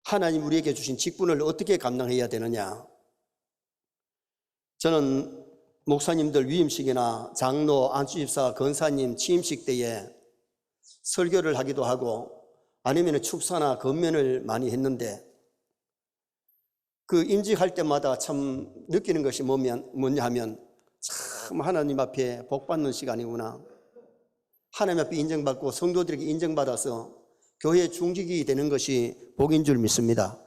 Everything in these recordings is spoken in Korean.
하나님 우리에게 주신 직분을 어떻게 감당해야 되느냐? 저는 목사님들 위임식이나 장로, 안수집사, 권사님 취임식 때에 설교를 하기도 하고 아니면 축사나 건면을 많이 했는데 그 임직할 때마다 참 느끼는 것이 뭐냐 하면 참 하나님 앞에 복받는 시간이구나. 하나님 앞에 인정받고 성도들에게 인정받아서 교회 중직이 되는 것이 복인 줄 믿습니다.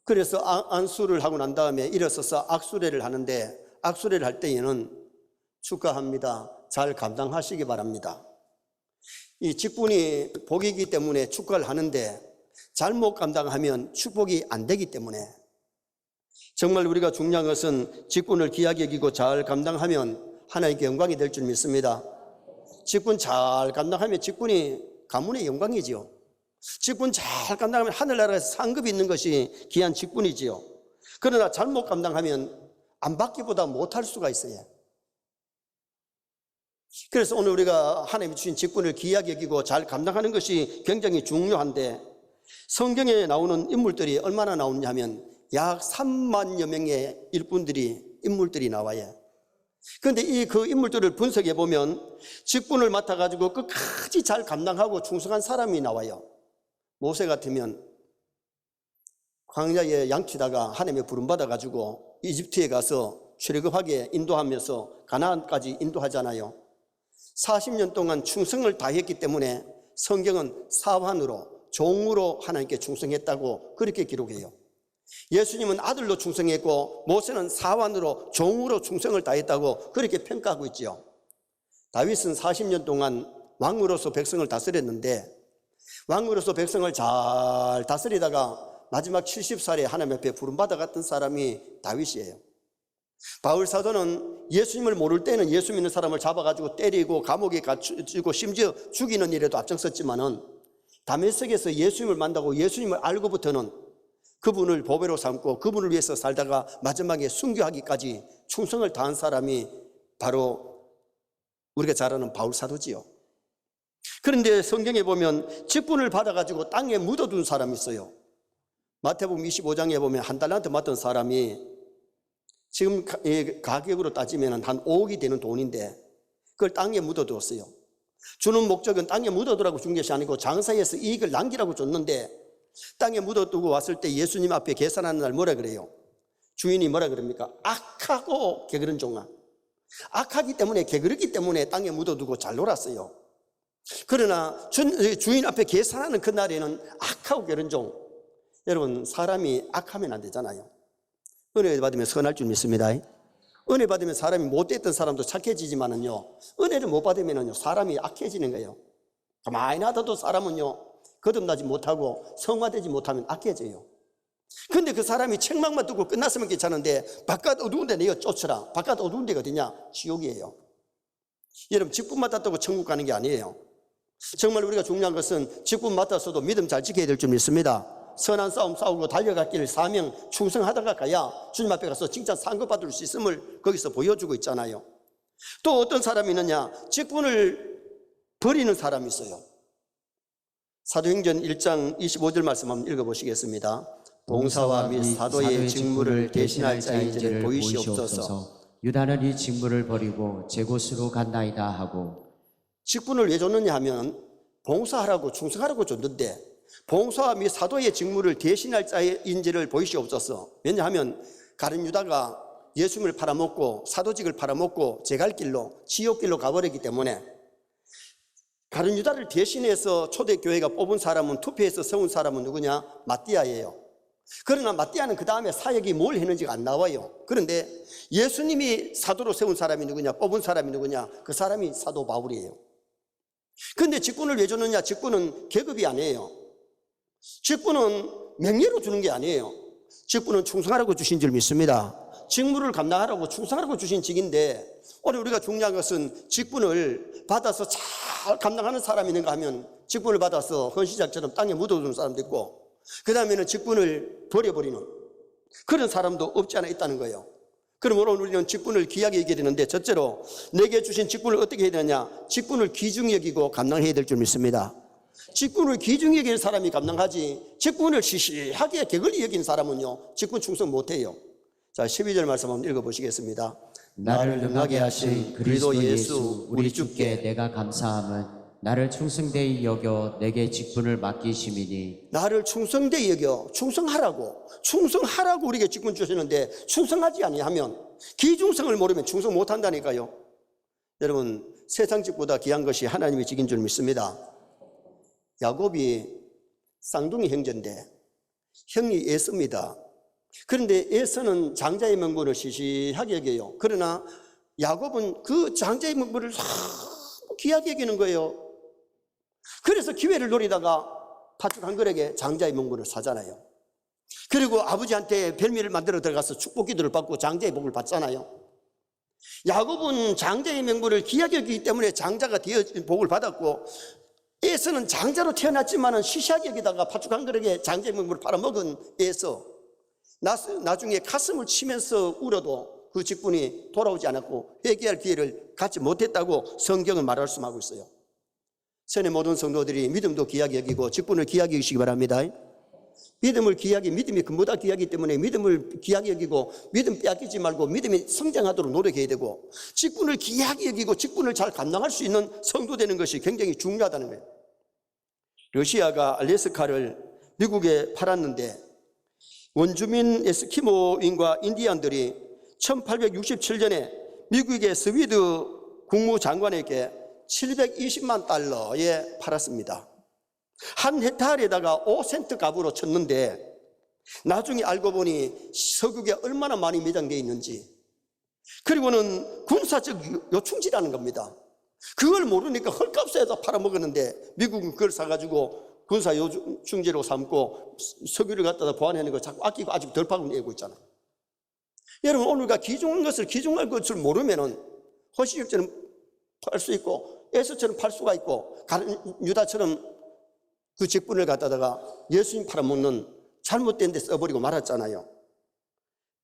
그래서 안수를 하고 난 다음에 일어서서 악수례를 하는데 악수례를 할 때에는 축하합니다. 잘 감당하시기 바랍니다. 이 직분이 복이기 때문에 축하를 하는데 잘못 감당하면 축복이 안 되기 때문에 정말 우리가 중요한 것은 직분을 귀하게 여기고 잘 감당하면 하나님께 영광이 될 줄 믿습니다. 직분 잘 감당하면 직분이 가문의 영광이지요. 직분 잘 감당하면 하늘나라에서 상급이 있는 것이 귀한 직분이지요. 그러나 잘못 감당하면 안 받기보다 못할 수가 있어요. 그래서 오늘 우리가 하나님이 주신 직분을 귀하게 여기고 잘 감당하는 것이 굉장히 중요한데 성경에 나오는 인물들이 얼마나 나오냐 하면 약 3만여 명의 인물들이 나와요. 그런데 그 인물들을 분석해 보면 직분을 맡아가지고 끝까지 잘 감당하고 충성한 사람이 나와요. 모세 같으면 광야에 양치다가 하나님의 부름받아가지고 이집트에 가서 출애굽하게 인도하면서 가나안까지 인도하잖아요. 40년 동안 충성을 다했기 때문에 성경은 사환으로 종으로 하나님께 충성했다고 그렇게 기록해요. 예수님은 아들로 충성했고 모세는 사환으로 종으로 충성을 다했다고 그렇게 평가하고 있죠. 다윗은 40년 동안 왕으로서 백성을 다스렸는데 왕으로서 백성을 잘 다스리다가 마지막 70살에 하나님 앞에 부름받아 갔던 사람이 다윗이에요. 바울 사도는 예수님을 모를 때는 예수 믿는 사람을 잡아가지고 때리고 감옥에 갇히고 심지어 죽이는 일에도 앞장섰지만은 다메섹에서 예수님을 만나고 예수님을 알고부터는 그분을 보배로 삼고 그분을 위해서 살다가 마지막에 순교하기까지 충성을 다한 사람이 바로 우리가 잘 아는 바울 사도지요. 그런데 성경에 보면 직분을 받아가지고 땅에 묻어둔 사람이 있어요. 마태복음 25장에 보면 한 달란트 맡은 사람이 지금 가격으로 따지면 한 5억이 되는 돈인데 그걸 땅에 묻어두었어요. 주는 목적은 땅에 묻어두라고 준 것이 아니고 장사해서 이익을 남기라고 줬는데 땅에 묻어두고 왔을 때 예수님 앞에 계산하는 날 뭐라 그래요? 주인이 뭐라 그럽니까? 악하고 게으른 종아. 악하기 때문에 게으르기 때문에 땅에 묻어두고 잘 놀았어요. 그러나 주인 앞에 계산하는 그날에는 악하고 게으른 종. 여러분 사람이 악하면 안 되잖아요. 은혜 받으면 선할 줄 믿습니다. 은혜 받으면 사람이 못됐던 사람도 착해지지만은요 은혜를 못 받으면은요 사람이 악해지는 거예요. 가만히 놔둬도 사람은요 거듭나지 못하고 성화되지 못하면 악해져요. 근데 그 사람이 책망만 두고 끝났으면 괜찮은데 바깥 어두운 데 내가 쫓으라. 바깥 어두운 데가 어디냐? 지옥이에요. 여러분 직분 맡았다고 천국 가는 게 아니에요. 정말 우리가 중요한 것은 직분 맡았어도 믿음 잘 지켜야 될 줄 믿습니다. 선한 싸움 싸우고 달려갈 길 사명 충성하다가 가야 주님 앞에 가서 진짜 상급받을 수 있음을 거기서 보여주고 있잖아요. 또 어떤 사람이 있느냐? 직분을 버리는 사람이 있어요. 사도행전 1장 25절 말씀 한번 읽어보시겠습니다. 봉사와 및 사도의 직무를 대신할 자인지를 보이시옵소서. 유다는 이 직무를 버리고 제 곳으로 간다이다 하고. 직분을 왜 줬느냐 하면 봉사하라고 충성하라고 줬는데 봉사와 및 사도의 직무를 대신할 자인지를 보이시옵소서. 왜냐하면 가룟 유다가 예수님을 팔아먹고 사도직을 팔아먹고 제갈 길로 지옥길로 가버렸기 때문에 가룟 유다를 대신해서 초대교회가 뽑은 사람은 투표해서 세운 사람은 누구냐? 마띠아예요. 그러나 마띠아는 그 다음에 사역이 뭘 했는지가 안 나와요. 그런데 예수님이 사도로 세운 사람이 누구냐? 뽑은 사람이 누구냐? 그 사람이 사도 바울이에요. 그런데 직분을 왜 줬느냐? 직분은 계급이 아니에요. 직분은 명예로 주는 게 아니에요. 직분은 충성하라고 주신 줄 믿습니다. 직무를 감당하라고 충성하라고 주신 직인데 오늘 우리가 중요한 것은 직분을 받아서 잘 감당하는 사람이 있는가 하면 직분을 받아서 헌시작처럼 땅에 묻어두는 사람도 있고 그 다음에는 직분을 버려버리는 그런 사람도 없지 않아 있다는 거예요. 그러므로 우리는 직분을 귀하게 여겨야 되는데 첫째로 내게 주신 직분을 어떻게 해야 되느냐? 직분을 귀중히 여기고 감당해야 될 줄 믿습니다. 직분을 귀중히 여기는 사람이 감당하지, 직분을 시시하게 게을리 여기는 사람은요 직분 충성 못해요. 자, 12절 말씀 한번 읽어보시겠습니다. 나를 능하게 하신 그리스도 예수 우리 주께 내가 감사함은 나를 충성되이 여겨 내게 직분을 맡기심이니. 나를 충성되이 여겨, 충성하라고 우리에게 직분 주시는데 충성하지 아니하면, 기중성을 모르면 충성 못한다니까요. 여러분, 세상 직보다 귀한 것이 하나님의 직인 줄 믿습니다. 야곱이 쌍둥이 형제인데 형이 에서입니다. 그런데 에서는 장자의 명분을 시시하게 여겨요. 그러나 야곱은 그 장자의 명분을 너무 귀하게 여기는 거예요. 그래서 기회를 노리다가 팥죽 한 그릇에 장자의 명분을 사잖아요. 그리고 아버지한테 별미를 만들어 들어가서 축복 기도를 받고 장자의 복을 받잖아요. 야곱은 장자의 명분을 귀하게 여기기 때문에 장자가 되어 복을 받았고, 에서는 장자로 태어났지만 시시하게 여기다가 팥죽 한 그릇에 장자의 명분을 팔아먹은 에서 나중에 가슴을 치면서 울어도 그 직분이 돌아오지 않았고 회개할 기회를 갖지 못했다고 성경은 말할 수하고 있어요. 선의 모든 성도들이 믿음도 귀하게 여기고 직분을 귀하게 여기시기 바랍니다. 믿음을 귀하게, 믿음이 금보다 귀하기 때문에 믿음을 귀하게 여기고 믿음 빼앗기지 말고 믿음이 성장하도록 노력해야 되고, 직분을 귀하게 여기고 직분을 잘 감당할 수 있는 성도 되는 것이 굉장히 중요하다는 거예요. 러시아가 알래스카를 미국에 팔았는데 원주민 에스키모인과 인디안들이 1867년에 미국의 스위드 국무장관에게 720만 달러에 팔았습니다. 한 헥타르에다가 5센트 값으로 쳤는데 나중에 알고 보니 서극에 얼마나 많이 매장되어 있는지, 그리고는 군사적 요충지라는 겁니다. 그걸 모르니까 헐값에서 팔아먹었는데 미국은 그걸 사가지고 군사 요충지로 삼고 석유를 갖다가 보관해놓은 거 자꾸 아끼고 아직 덜 파고 내고 있잖아. 여러분, 오늘과 귀중한 것을 귀중할 것을 모르면은 허시적처럼 팔 수 있고 에서처럼 팔 수가 있고 유다처럼 그 직분을 갖다가 예수님 팔아먹는 잘못된 데 써버리고 말았잖아요.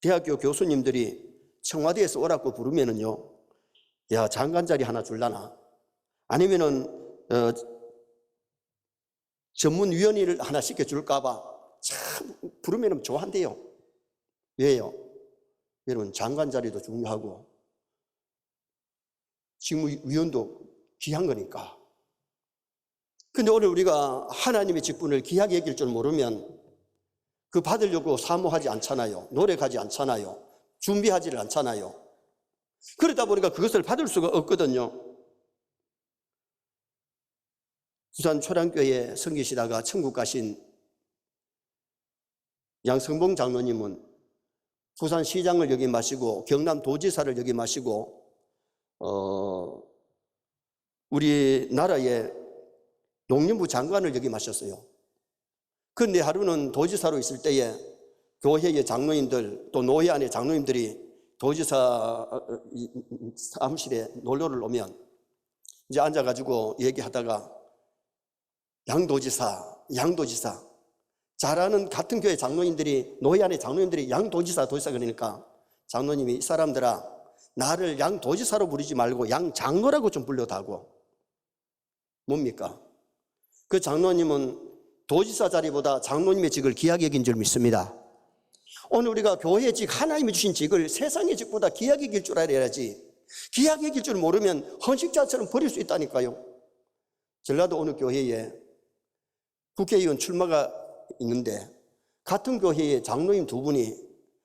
대학교 교수님들이 청와대에서 오라고 부르면은요, 야, 장관 자리 하나 줄라나? 아니면은 전문위원회를 하나 시켜줄까봐 참 부르면 좋아한대요. 왜요? 여러분, 장관 자리도 중요하고 직무위원도 귀한 거니까. 근데 오늘 우리가 하나님의 직분을 귀하게 여길 줄 모르면 그 받으려고 사모하지 않잖아요. 노력하지 않잖아요. 준비하지를 않잖아요. 그러다 보니까 그것을 받을 수가 없거든요. 부산 초량교회에 섬기시다가 천국 가신 양성봉 장로님은 부산시장을 역임하시고 경남도지사를 역임하시고 우리나라의 농림부 장관을 역임하셨어요. 그런데 하루는 도지사로 있을 때에 교회의 장로님들 또 노회 안의 장로님들이 도지사 사무실에 놀러를 오면 이제 앉아가지고 얘기하다가 양도지사 잘하는 같은 교회 장로님들이, 노회 안의 장로님들이 양도지사 그러니까 장로님이, 이 사람들아, 나를 양도지사로 부르지 말고 양장로라고 좀 불러다고. 뭡니까? 그 장로님은 도지사 자리보다 장로님의 직을 귀하게 여긴 줄 믿습니다. 오늘 우리가 교회의 직, 하나님이 주신 직을 세상의 직보다 귀하게 여길 줄 알아야지, 귀하게 여길 줄 모르면 헌식자처럼 버릴 수 있다니까요. 전라도 어느 교회에 국회의원 출마가 있는데 같은 교회의 장로님 두 분이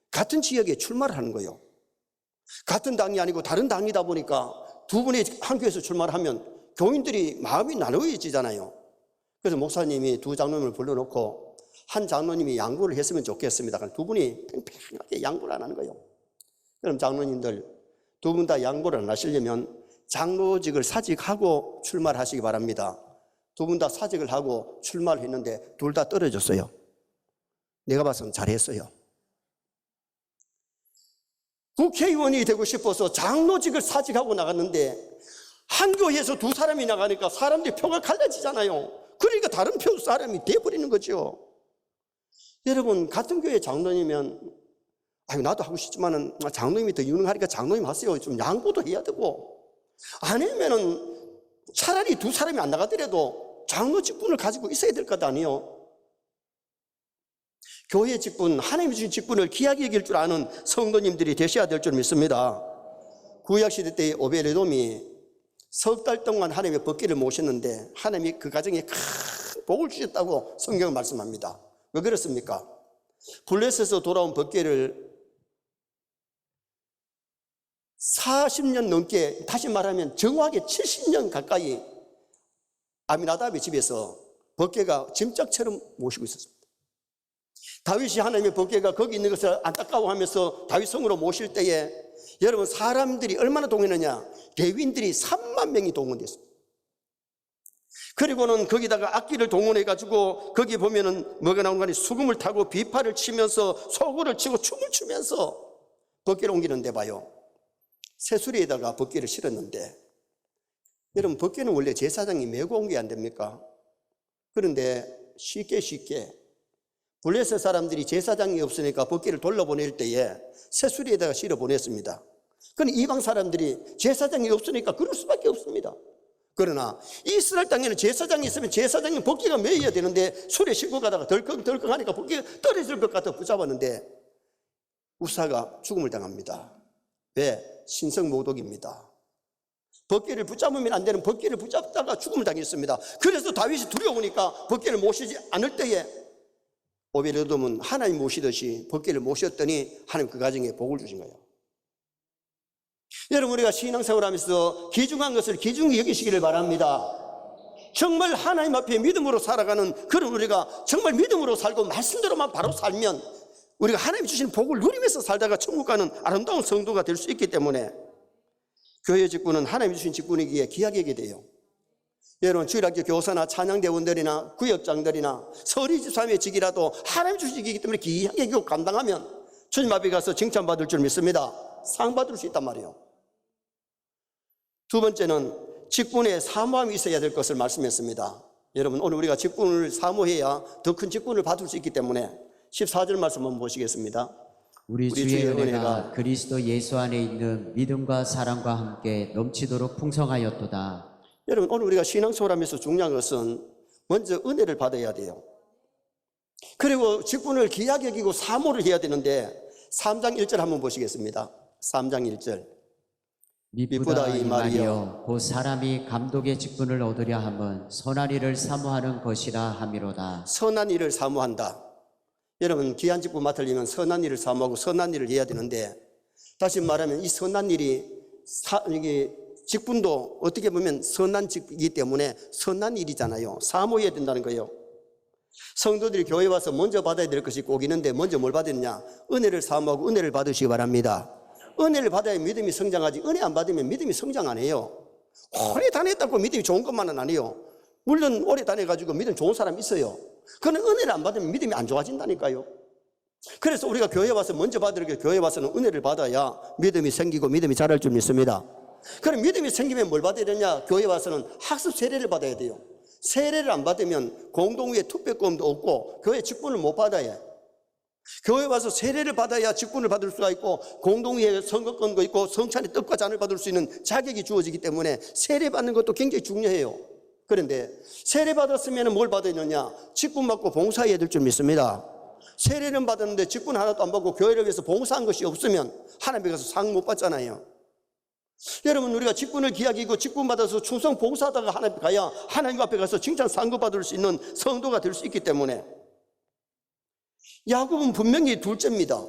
같은 지역에 출마를 하는 거예요. 같은 당이 아니고 다른 당이다 보니까 두 분이 한 교회에서 출마를 하면 교인들이 마음이 나누어지잖아요. 그래서 목사님이 두 장로님을 불러놓고 한 장로님이 양보를 했으면 좋겠습니다. 두 분이 팽팽하게 양보를 안 하는 거예요. 그럼 장로님들 두 분 다 양보를 안 하시려면 장로직을 사직하고 출마를 하시기 바랍니다. 두 분 다 사직을 하고 출마를 했는데 둘 다 떨어졌어요. 내가 봐서는 잘했어요. 국회의원이 되고 싶어서 장로직을 사직하고 나갔는데 한 교회에서 두 사람이 나가니까 사람들이 표가 갈라지잖아요. 그러니까 다른 표 사람이 돼버리는 거죠. 여러분, 같은 교회 장로님이면 아유, 나도 하고 싶지만은 장로님이 더 유능하니까 장로님 하세요. 좀 양보도 해야 되고, 아니면은 차라리 두 사람이 안 나가더라도 장로 직분을 가지고 있어야 될 것 아니에요? 교회 직분, 하나님이 주신 직분을 귀하게 여길 줄 아는 성도님들이 되셔야 될 줄 믿습니다. 구약시대 때의 오베데돔이 석 달 동안 하나님의 법궤를 모셨는데 하나님이 그 가정에 큰 복을 주셨다고 성경은 말씀합니다. 왜 그렇습니까? 블레셋에서 돌아온 법궤를 40년 넘게, 다시 말하면 정확하게 70년 가까이 아미나답의 집에서 법궤가 짐짝처럼 모시고 있었습니다. 다윗이 하나님의 법궤가 거기 있는 것을 안타까워하면서 다윗 성으로 모실 때에 여러분 사람들이 얼마나 동원했느냐? 레위인들이 3만 명이 동원됐습니다. 그리고는 거기다가 악기를 동원해가지고 거기 보면은 뭐가 나오는 거니 수금을 타고 비파를 치면서 소구를 치고 춤을 추면서 법궤를 옮기는데 봐요. 새수리에다가 법궤를 실었는데 여러분 법궤는 원래 제사장이 메고 온 게 안 됩니까? 그런데 쉽게 블레셋 사람들이 제사장이 없으니까 법궤를 돌려보낼 때에 새수리에다가 실어 보냈습니다. 그럼 이방 사람들이 제사장이 없으니까 그럴 수밖에 없습니다. 그러나 이스라엘 땅에는 제사장이 있으면 제사장이 법궤가 메어야 되는데 수레 싣고 가다가 덜컹덜컹 하니까 법궤가 떨어질 것 같아 붙잡았는데 우사가 죽음을 당합니다. 왜? 신성모독입니다. 법궤를 붙잡으면 안 되는 법궤를 붙잡다가 죽음을 당했습니다. 그래서 다윗이 두려우니까 법궤를 모시지 않을 때에 오베데돔은 하나님 모시듯이 법궤를 모셨더니 하나님 그 가정에 복을 주신 거예요. 여러분 우리가 신앙생활 하면서 귀중한 것을 귀중히 여기시기를 바랍니다. 정말 하나님 앞에 믿음으로 살아가는 그런 우리가 정말 믿음으로 살고 말씀대로만 바로 살면 우리가 하나님이 주신 복을 누리면서 살다가 천국 가는 아름다운 성도가 될 수 있기 때문에 교회 직분은 하나님이 주신 직분이기에 귀하게 여기게 돼요. 여러분 주일학교 교사나 찬양대원들이나 구역장들이나 서리집사님의 직이라도 하나님이 주신 직이기 때문에 귀하게 여기고 감당하면 주님 앞에 가서 칭찬받을 줄 믿습니다. 상 받을 수 있단 말이에요. 두 번째는 직분에 사모함이 있어야 될 것을 말씀했습니다. 여러분 오늘 우리가 직분을 사모해야 더 큰 직분을 받을 수 있기 때문에 14절 말씀 한번 보시겠습니다. 우리 주의 은혜가 그리스도 예수 안에 있는 믿음과 사랑과 함께 넘치도록 풍성하였도다. 여러분 오늘 우리가 신앙생활 하면서 중요한 것은 먼저 은혜를 받아야 돼요. 그리고 직분을 귀하게 여기고 사모를 해야 되는데 3장 1절 한번 보시겠습니다. 3장 1절 미쁘다 이 말이여 곧 사람이 감독의 직분을 얻으려 함은 선한 일을 사모하는 것이라 함이로다. 선한 일을 사모한다. 여러분 귀한 직분 맡으려면 선한 일을 사모하고 선한 일을 해야 되는데 다시 말하면 이 선한 일이 이게 직분도 어떻게 보면 선한 직이기 때문에 선한 일이잖아요. 사모해야 된다는 거예요. 성도들이 교회 와서 먼저 받아야 될 것이 꼭 있는데 먼저 뭘 받느냐? 은혜를 사모하고 은혜를 받으시기 바랍니다. 은혜를 받아야 믿음이 성장하지 은혜 안 받으면 믿음이 성장 안 해요. 오래 다녔다고 믿음이 좋은 것만은 아니에요. 물론 오래 다녀가지고 믿음 좋은 사람 있어요. 그는 은혜를 안 받으면 믿음이 안 좋아진다니까요. 그래서 우리가 교회 와서 먼저 받을 게 교회 와서는 은혜를 받아야 믿음이 생기고 믿음이 자랄 줄 믿습니다. 그럼 믿음이 생기면 뭘 받아야 되냐? 교회 와서는 학습 세례를 받아야 돼요. 세례를 안 받으면 공동회에 투표권도 없고 교회 직분을 못 받아야 해요. 교회 와서 세례를 받아야 직분을 받을 수가 있고 공동회에 선거권도 있고 성찬의 떡과 잔을 받을 수 있는 자격이 주어지기 때문에 세례 받는 것도 굉장히 중요해요. 그런데 세례 받았으면 뭘 받아야 되느냐? 직분 받고 봉사해야 될 줄 믿습니다. 세례는 받았는데 직분 하나도 안 받고 교회를 위해서 봉사한 것이 없으면 하나님께 가서 상 못 받잖아요. 여러분 우리가 직분을 귀하게 여기고 직분 받아서 충성 봉사하다가 하나님 가야 하나님 앞에 가서 칭찬 상급 받을 수 있는 성도가 될 수 있기 때문에 야곱은 분명히 둘째입니다.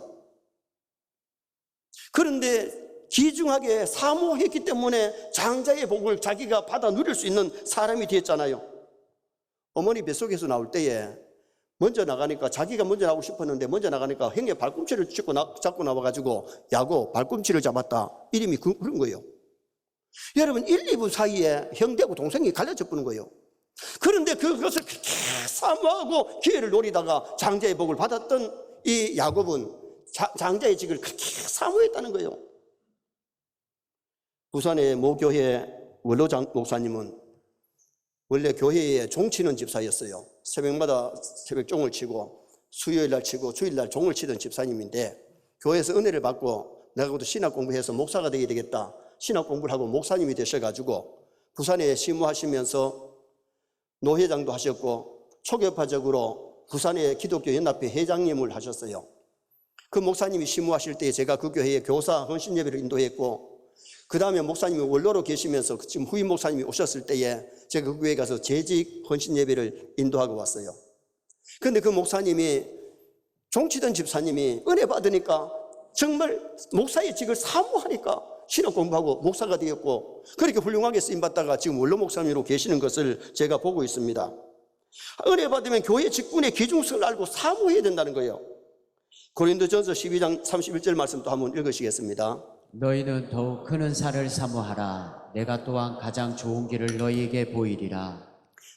그런데 귀중하게 사모했기 때문에 장자의 복을 자기가 받아 누릴 수 있는 사람이 되었잖아요. 어머니 뱃속에서 나올 때에 먼저 나가니까 자기가 먼저 나오고 싶었는데 먼저 나가니까 형의 발꿈치를 잡고 나와가지고 야곱 발꿈치를 잡았다. 이름이 그런 거예요. 여러분 1, 2분 사이에 형제하고 동생이 갈라져 버는 거예요. 그런데 그것을 그렇게 사모하고 기회를 노리다가 장자의 복을 받았던 이 야곱은 장자의 직을 그렇게 사모했다는 거예요. 부산의 모교회 원로장 목사님은 원래 교회에 종치는 집사였어요. 새벽마다 새벽종을 치고 수요일날 치고 주일날 종을 치던 집사님인데 교회에서 은혜를 받고 내가 또 신학 공부해서 목사가 되어야 되겠다. 신학 공부를 하고 목사님이 되셔가지고 부산에 심무하시면서 노회장도 하셨고 초교파적으로 부산의 기독교 연합회 회장님을 하셨어요. 그 목사님이 심우하실 때 제가 그 교회에 교사 헌신 예배를 인도했고, 그 다음에 목사님이 원로로 계시면서 지금 후임 목사님이 오셨을 때에 제가 그 교회에 가서 재직 헌신 예배를 인도하고 왔어요. 그런데 그 목사님이, 종치던 집사님이 은혜 받으니까 정말 목사의 직을 사모하니까 신학 공부하고 목사가 되었고, 그렇게 훌륭하게 쓰임받다가 지금 원로 목사님으로 계시는 것을 제가 보고 있습니다. 은혜 받으면 교회 직분의 귀중성을 알고 사모해야 된다는 거예요. 고린도전서 12장 31절 말씀도 한번 읽으시겠습니다. 너희는 더욱 큰 은사를 사모하라. 내가 또한 가장 좋은 길을 너희에게 보이리라.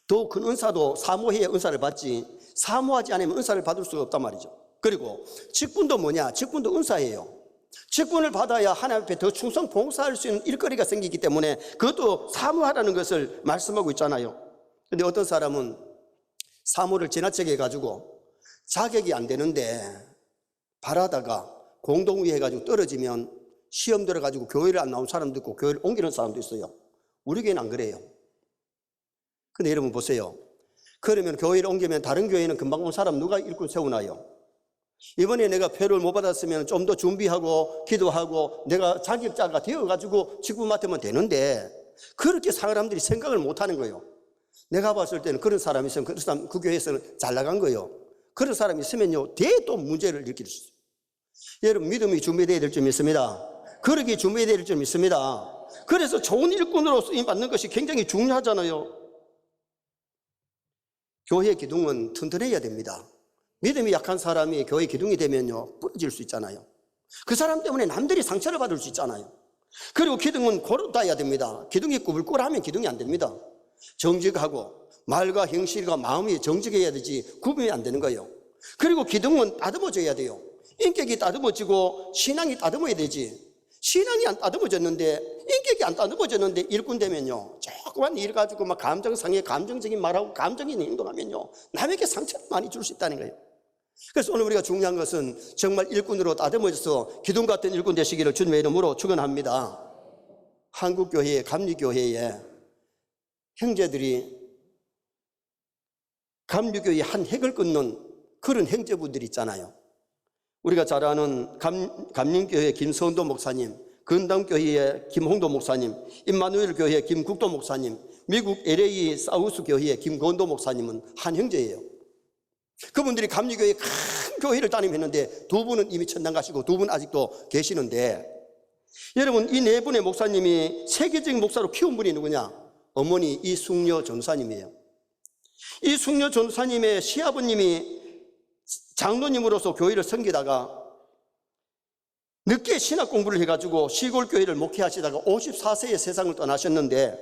더 큰 은사도 사모해야 은사를 받지, 사모하지 않으면 은사를 받을 수가 없단 말이죠. 그리고 직분도 뭐냐? 직분도 은사예요. 직분을 받아야 하나님 앞에 더 충성 봉사할 수 있는 일거리가 생기기 때문에 그것도 사모하라는 것을 말씀하고 있잖아요. 근데 어떤 사람은 사모를 지나치게 해가지고 자격이 안 되는데 바라다가 공동위 해가지고 떨어지면 시험 들어가지고 교회를 안 나온 사람도 있고 교회를 옮기는 사람도 있어요. 우리 교회는 안 그래요. 근데 여러분 보세요. 그러면 교회를 옮기면 다른 교회는 금방 온 사람 누가 일꾼 세우나요? 이번에 내가 표를 못 받았으면 좀 더 준비하고 기도하고 내가 자격자가 되어가지고 직분 맡으면 되는데, 그렇게 사람들이 생각을 못하는 거예요. 내가 봤을 때는 그런 사람이 있으면 그 사람 그 교회에서는 잘 나간 거예요. 그런 사람이 있으면요, 대또 문제를 일으킬 수 있어요. 여러분, 믿음이 준비되어야 될 줄 믿습니다. 그러기 준비되어야 될 줄 믿습니다. 그래서 좋은 일꾼으로 쓰임받는 것이 굉장히 중요하잖아요. 교회 기둥은 튼튼해야 됩니다. 믿음이 약한 사람이 교회 기둥이 되면요, 부러질 수 있잖아요. 그 사람 때문에 남들이 상처를 받을 수 있잖아요. 그리고 기둥은 고루 닿아야 됩니다. 기둥이 꾸불꾸불하면 기둥이 안 됩니다. 정직하고 말과 행실과 마음이 정직해야 되지 구분이 안 되는 거예요. 그리고 기둥은 다듬어져야 돼요. 인격이 다듬어지고 신앙이 다듬어야 되지. 신앙이 안 다듬어졌는데, 인격이 안 다듬어졌는데 일꾼 되면요, 조그만 일 가지고 막 감정상해 감정적인 말하고 감정적인 행동하면요, 남에게 상처를 많이 줄 수 있다는 거예요. 그래서 오늘 우리가 중요한 것은 정말 일꾼으로 다듬어져서 기둥 같은 일꾼 되시기를 주님의 이름으로 축원합니다. 한국교회, 감리교회에 형제들이 감리교회의 한 획을 끊는 그런 형제분들이 있잖아요. 우리가 잘 아는 감림교회 김선도 목사님, 건담교회의 김홍도 목사님, 임마누엘 교회 김국도 목사님, 미국 LA 사우스 교회의 김건도 목사님은 한 형제예요. 그분들이 감리교회 큰 교회를 다니면는데 두 분은 이미 천당 가시고 두 분 아직도 계시는데, 여러분, 이 네 분의 목사님이 세계적인 목사로 키운 분이 누구냐? 어머니 이숙녀 전사님이에요. 이숙녀 전사님의 시아버님이 장로님으로서 교회를 섬기다가 늦게 신학 공부를 해가지고 시골 교회를 목회하시다가 54세에 세상을 떠나셨는데,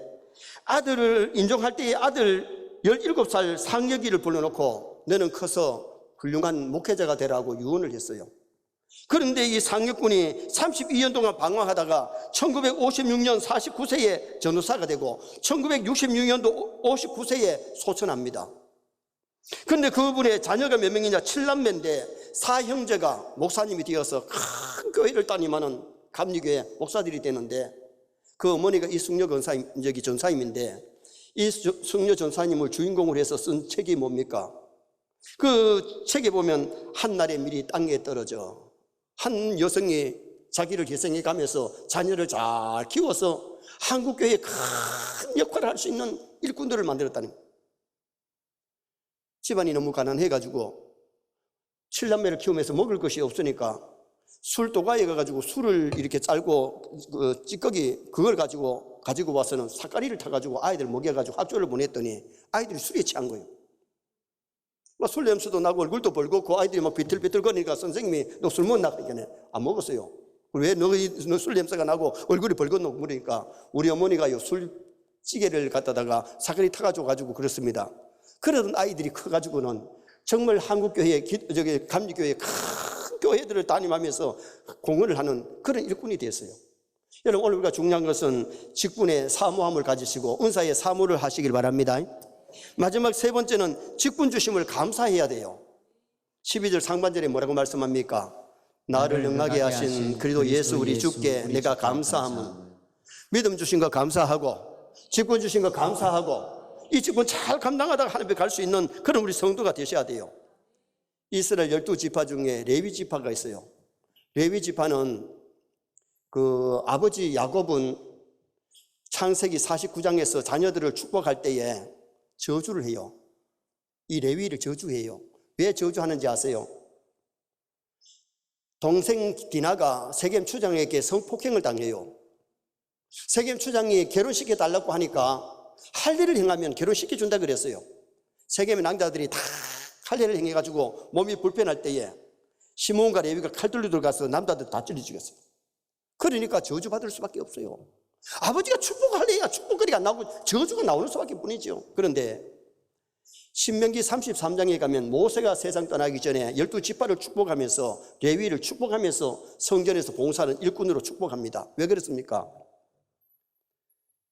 아들을 인정할 때에 아들 17살 상여기를 불러놓고 너는 커서 훌륭한 목회자가 되라고 유언을 했어요. 그런데 이 상여군이 32년 동안 방황하다가 1956년 49세에 전우사가 되고 1966년도 59세에 소천합니다. 그런데 그분의 자녀가 몇 명이냐? 7남매인데 사형제가 목사님이 되어서 큰 교회를 다니면은 감리교회 목사들이 되는데, 그 어머니가 이숙녀 전사님인데, 이 숙녀 전사님을 주인공으로 해서 쓴 책이 뭡니까? 그 책에 보면 한날의 밀이 땅에 떨어져, 한 여성이 자기를 계승해 가면서 자녀를 잘 키워서 한국교회에 큰 역할을 할 수 있는 일꾼들을 만들었다는 거예요. 집안이 너무 가난해가지고 7남매를 키우면서 먹을 것이 없으니까 술도가에 가가지고 술을 이렇게 짤고 그 찌꺼기 그걸 가지고 와서는 삿가리를 타가지고 아이들 먹여가지고 학교를 보냈더니 아이들이 술에 취한 거예요. 막 술 냄새도 나고 얼굴도 벌겋고 아이들이 막 비틀비틀거리니까 선생님이 너 술 먹나? 그러니까 안 먹었어요. 왜 너 술 냄새가 나고 얼굴이 벌겋노? 그러니까 우리 어머니가요, 술찌개를 갖다다가 삿가리 타가지고 그렇습니다. 그러던 아이들이 커가지고는 정말 한국교회, 감리교회 큰 교회들을 담임하면서 공헌을 하는 그런 일꾼이 됐어요. 여러분, 오늘 우리가 중요한 것은 직분의 사모함을 가지시고 은사의 사모를 하시길 바랍니다. 마지막 세 번째는 직분 주심을 감사해야 돼요. 12절 상반절에 뭐라고 말씀합니까? 나를 능하게 하신 그리스도 예수 우리 주께 내가 감사함은, 믿음 주신 거 감사하고 직분 주신 거 감사하고 이 직분 잘 감당하다가 하나님 앞에 갈 수 있는 그런 우리 성도가 되셔야 돼요. 이스라엘 12지파 중에 레위 지파가 있어요. 레위 지파는 그 아버지 야곱은 창세기 49장에서 자녀들을 축복할 때에 저주를 해요. 이 레위를 저주해요. 왜 저주하는지 아세요? 동생 디나가 세겜 추장에게 성폭행을 당해요. 세겜 추장이 결혼시켜 달라고 하니까 할 일을 행하면 결혼시켜 준다 그랬어요. 세겜의 남자들이 다 할 일을 행해가지고 몸이 불편할 때에 시므온과 레위가 칼들로 들어가서 남자들 다 찔러 죽였어요. 그러니까 저주받을 수밖에 없어요. 아버지가 축복할 일이야 축복거리가 안 나오고 저주가 나오는 수밖에 뿐이죠. 그런데 신명기 33장에 가면 모세가 세상 떠나기 전에 12지파를 축복하면서 레위를 축복하면서 성전에서 봉사하는 일꾼으로 축복합니다. 왜 그렇습니까?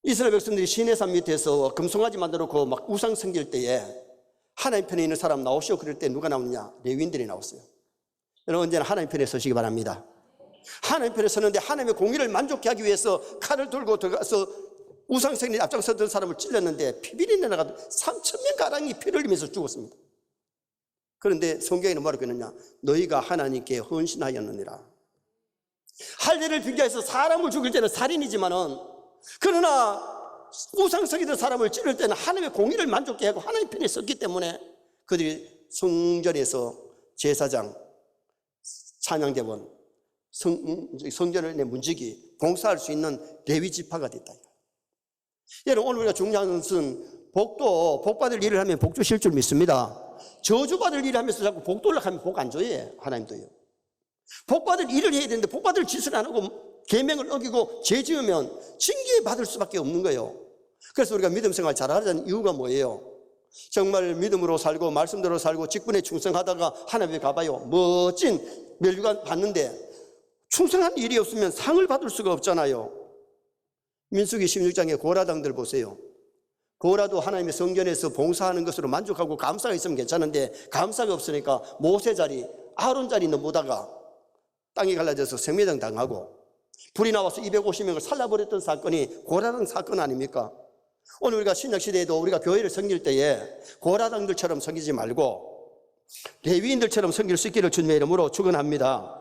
이스라엘 백성들이 시내산 밑에서 금송아지 만들어놓고 막 우상 섬길 때에 하나님 편에 있는 사람 나오시오 그럴 때 누가 나오느냐? 레위인들이 나왔어요. 여러분 언제나 하나님 편에 서시기 바랍니다. 하나님 편에 서는데 하나님의 공의를 만족케 하기 위해서 칼을 들고 들어가서 우상생리 앞장서던 사람을 찔렀는데 피비린내 나가도 3,000명가량이 피를 흘리면서 죽었습니다. 그런데 성경에는 뭐라고 했느냐? 너희가 하나님께 헌신하였느니라. 할 일을 빙자해서 사람을 죽일 때는 살인이지만은 그러나 우상성이던 사람을 찌를 때는 하나님의 공의를 만족케 하고 하나님 편에 섰기 때문에 그들이 성전에서 제사장, 찬양대원, 성전을 내 문지기 봉사할 수 있는 레위 지파가 됐다. 여러분 오늘 우리가 중요한 것은 복받을 일을 하면 복 주실 줄 믿습니다. 저주받을 일을 하면서 자꾸 복도를 하면 복 안 줘요. 하나님도요. 복받을 일을 해야 되는데 복받을 짓을 안 하고 계명을 어기고 죄 지으면 징계 받을 수밖에 없는 거예요. 그래서 우리가 믿음 생활 잘하자는 이유가 뭐예요? 정말 믿음으로 살고 말씀대로 살고 직분에 충성하다가 하나님께 가봐요. 멋진 멸류관 받는데 충성한 일이 없으면 상을 받을 수가 없잖아요. 민수기 16장의 고라당들 보세요. 고라도 하나님의 성전에서 봉사하는 것으로 만족하고 감사가 있으면 괜찮은데 감사가 없으니까 모세 자리, 아론 자리 넘보다가 땅이 갈라져서 생매장 당하고 불이 나와서 250명을 살라버렸던 사건이 고라당 사건 아닙니까? 오늘 우리가 신약시대에도 우리가 교회를 섬길 때에 고라당들처럼 섬기지 말고 레위인들처럼 섬길 수 있기를 주님의 이름으로 축원합니다.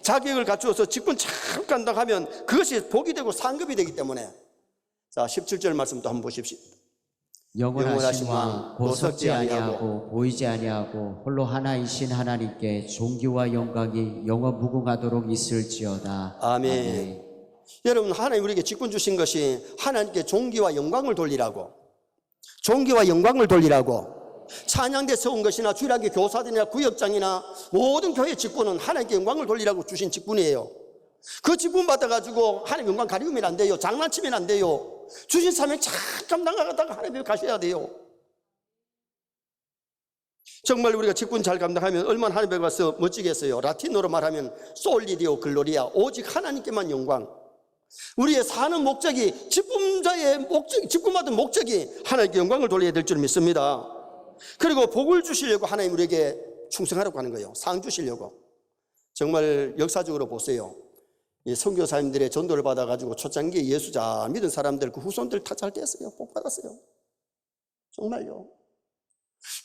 자격을 갖추어서 직분 잘 감당하면 그것이 복이 되고 상급이 되기 때문에 자 17절 말씀도 한번 보십시오. 영원하신 왕 곧 섞지 아니하고 보이지 아니하고 홀로 하나이신 하나님께 존귀와 영광이 영원 무궁하도록 있을지어다. 아멘. 여러분 하나님 우리에게 직분 주신 것이 하나님께 존귀와 영광을 돌리라고 찬양대 세운 것이나 주일학교 교사들이나 구역장이나 모든 교회 직분은 하나님께 영광을 돌리라고 주신 직분이에요. 그 직분 받아가지고 하나님 영광 가리우면 안 돼요. 장난치면 안 돼요. 주신 사명 잘 감당하다가 하나님 가셔야 돼요. 정말 우리가 직분 잘 감당하면 얼마나 하나님 앞에 가서 멋지겠어요. 라틴어로 말하면 솔리디오 글로리아, 오직 하나님께만 영광. 우리의 사는 목적이 직분자의 목적, 직분받은 목적이 하나님께 영광을 돌려야 될 줄 믿습니다. 그리고 복을 주시려고 하나님 우리에게 충성하라고 하는 거예요. 상 주시려고. 정말 역사적으로 보세요. 이 선교사님들의 전도를 받아가지고 초창기에 예수 잘 믿은 사람들 그 후손들 다 잘 됐어요. 복 받았어요. 정말요.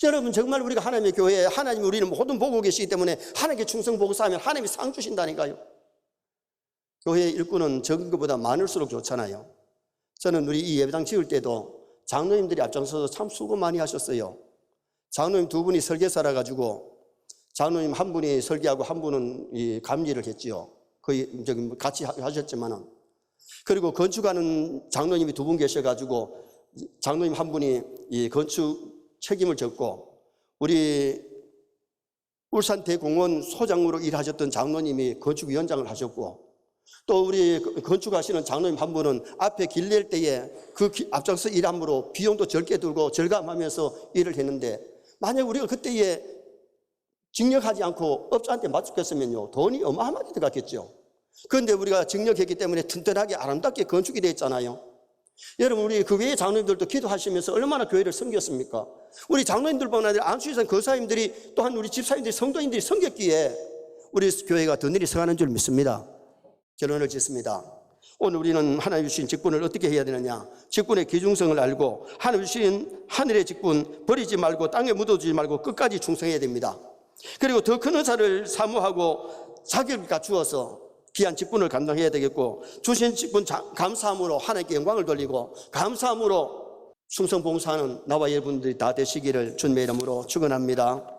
여러분 정말 우리가 하나님의 교회에 하나님 우리는 모든 보고 계시기 때문에 하나님께 충성 봉사하면 하나님이 상 주신다니까요. 교회의 일꾼은 적은 것보다 많을수록 좋잖아요. 저는 우리 이 예배당 지을 때도 장로님들이 앞장서서 참 수고 많이 하셨어요. 장로님 두 분이 설계사라 가지고 장로님 한 분이 설계하고 한 분은 이 감리를 했지요. 거의 저기 같이 하셨지만은 그리고 건축하는 장로님이 두 분 계셔가지고 장로님 한 분이 이 건축 책임을 졌고 우리 울산 대공원 소장으로 일하셨던 장로님이 건축위원장을 하셨고 또 우리 건축하시는 장로님 한 분은 앞에 길 낼 때에 그 앞장서 일함으로 비용도 적게 들고 절감하면서 일을 했는데 만약 우리가 그때에 직력하지 않고 업자한테 맞췄겠으면요 돈이 어마어마하게 들어갔겠죠. 그런데 우리가 직력했기 때문에 튼튼하게 아름답게 건축이 되어 있잖아요. 여러분 우리 그 외의 장로님들도 기도하시면서 얼마나 교회를 섬겼습니까? 우리 장로님들뿐만 아니라 안수일산 거사님들이 또한 우리 집사님들이 성도인들이 섬겼기에 우리 교회가 더 늘이 성하는 줄 믿습니다. 결론을 짓습니다. 오늘 우리는 하나님 주신 직분을 어떻게 해야 되느냐? 직분의 귀중성을 알고 하나님 주신 하늘의 직분 버리지 말고 땅에 묻어주지 말고 끝까지 충성해야 됩니다. 그리고 더 큰 의사를 사모하고 자격을 갖추어서 귀한 직분을 감당해야 되겠고, 주신 직분 감사함으로 하나님께 영광을 돌리고 감사함으로 충성 봉사하는 나와 여러분들이 다 되시기를 주님의 이름으로 축원합니다.